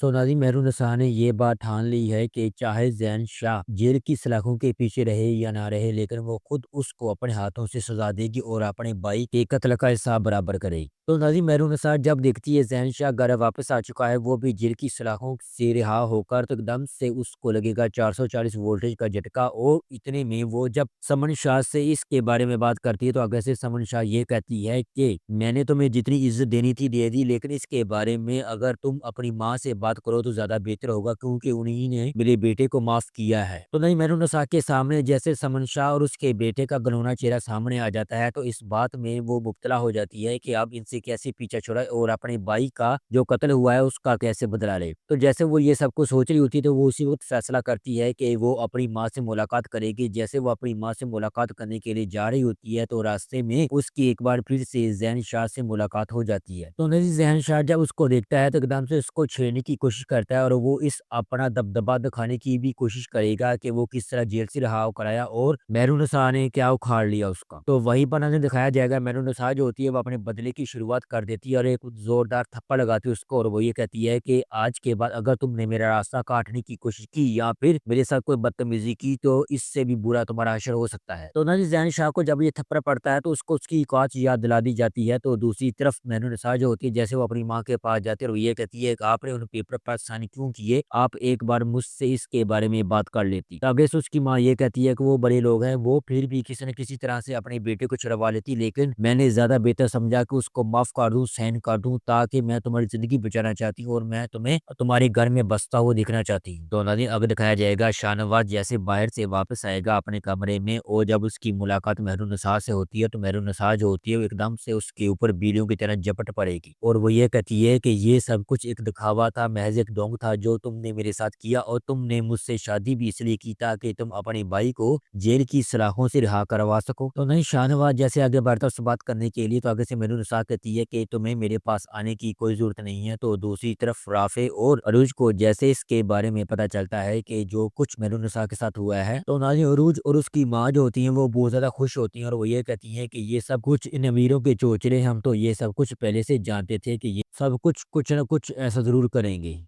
नाज़िम मेहरुन्निसा ने ये बात ठान ली है कि चाहे ज़ैन शाह जेल की सलाखों के पीछे रहे या ना रहे, लेकिन वो खुद उसको अपने हाथों से सज़ा देगी और अपने भाई के कत्ल का हिसाब बराबर करेगी। तो नाज़िम मेहरुन्निसा जब देखती है ज़ैन शाह घर वापस आ चुका है, वो भी जेल की सलाखों से रिहा होकर, तो एकदम से उसको लगेगा 440 वोल्टेज का झटका। और इतने में वो जब समन शाह से इसके बारे में बात करती है, तो आगे से समन शाह ये कहती है कि मैंने तुम्हें जितनी इज़्ज़त देनी थी दे दी, लेकिन इसके बारे में अगर तुम अपनी माँ से बात करो तो ज़्यादा बेहतर होगा, क्योंकि उन्हीं ने मेरे बेटे को माफ़ किया है। तो नहीं मेहरुन्निसा के सामने जैसे समन शाह और उसके बेटे का घिनौना चेहरा सामने आ जाता है, तो इस बात में वो मुब्तला हो जाती है कि अब इनसे कैसे पीछा छुड़ाए और अपने भाई का जो कत्ल हुआ है उसका कैसे बदला ले। तो जैसे वो ये सब कुछ सोच रही होती है, तो वो उसी वक़्त फैसला करती है कि वो अपनी माँ से मुलाकात करेगी। जैसे वो अपनी माँ से मुलाकात करने के लिए जा रही होती है, तो रास्ते में उसकी एक बार फिर से ज़ैन शाह से मुलाकात हो जाती है। तो नहीं ज़ैन शाह जब उसको देखता है, तो एकदम से उसको छेड़ने की कोशिश करता है और वो इस अपना दबदबा दिखाने की भी कोशिश करेगा कि वो किस तरह जेल से रहा कराया और मेहरुन्निसा ने क्या उखाड़ लिया उसका। तो वहीं पर हमें दिखाया जाएगा मेहरुन्निसा जो होती है वो अपने बदले की शुरुआत कर देती है और एक ज़ोरदार थप्पड़ लगाती है उसको, और वो ये कहती है कि आज के बाद अगर तुमने मेरा रास्ता काटने की कोशिश की या फिर मेरे साथ कोई बदतमीज़ी की, तो इससे भी बुरा तुम्हारा हश्र हो सकता है। तो ना जी ज़ैन शाह को जब ये थप्पड़ पड़ता है, तो उसको उसकी औकात याद दिला दी जाती है। तो दूसरी तरफ मेहरुन्निसा जो होती है, जैसे वो अपनी माँ के पास जाती है और वो ये कहती है कि आपने उन पेपर पर साइन क्यों किए? आप एक बार मुझसे इसके बारे में बात कर लेती। तो आगे से उसकी माँ ये कहती है कि वो बड़े लोग हैं, वो फिर भी किसी न किसी तरह से अपने बेटे को छुड़वा लेती, लेकिन मैंने ज़्यादा बेहतर समझा कि उसको माफ़ कर दूँ, सहन कर दूँ, ताकि मैं तुम्हारी ज़िंदगी बचाना चाहती हूँ और मैं तुम्हें तुम्हारे घर में बसता हुआ देखना चाहती हूँ। तो नाज़रीन आगे दिखाया जाएगा शाहनवाज़ जैसे बाहर से वापस आएगा अपने कमरे में, और जब उसकी मुलाकात मेहरुन्निसा से होती है, तो मेहरुन्निसा जो होती है वो एकदम से उसके ऊपर बिल्लियों की तरह झपट पड़ेगी और वो ये कहती है कि ये सब कुछ एक दिखावा था, महज़ एक ढोंग था जो तुमने मेरे साथ किया, और तुमने मुझसे शादी भी इसलिए की ताकि तुम अपने भाई को जेल की सलाखों से रिहा करवा सको। तो नहीं शाहनवाज़ जैसे आगे बढ़ता है उससे बात करने के लिए, तो आगे से मेहरुन्निसा कहती है कि तुम्हें मेरे पास आने की कोई ज़रूरत नहीं है। तो दूसरी तरफ राफ़े और अरूज को जैसे इसके बारे में पता चलता है कि जो कुछ मेहरुन्निसा के साथ हुआ है, तो नाज़रीन अरूज और उसकी माँ जो होती हैं वो बहुत ज़्यादा खुश होती हैं और वो ये कहती हैं कि ये सब कुछ इन अमीरों के चोचले, हम तो ये सब कुछ पहले से जानते थे कि ये सब कुछ कुछ न कुछ ऐसा ज़रूर करेंगे।